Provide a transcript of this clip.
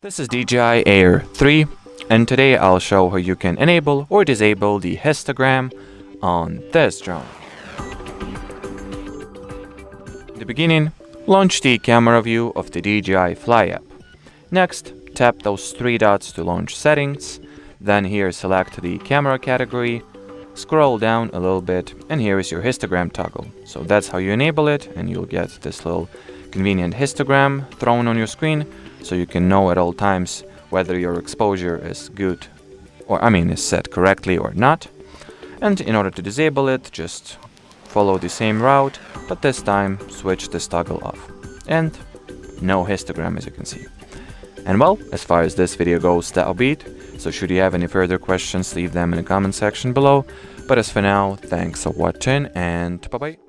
This is DJI Air 3, and today I'll show how you can enable or disable the histogram on this drone. In the beginning, launch the camera view of the DJI Fly app. Next, tap those three dots to launch settings, then here select the camera category, scroll down a little bit, and here is your histogram toggle. So that's how you enable it, and you'll get this little convenient histogram thrown on your screen, so you can know at all times whether your exposure is good, is set correctly or not. And in order to disable it, just follow the same route, but this time switch this toggle off. And no histogram, as you can see. And well, as far as this video goes, that'll be it. So should you have any further questions, leave them in the comment section below. But as for now, thanks for watching and bye bye.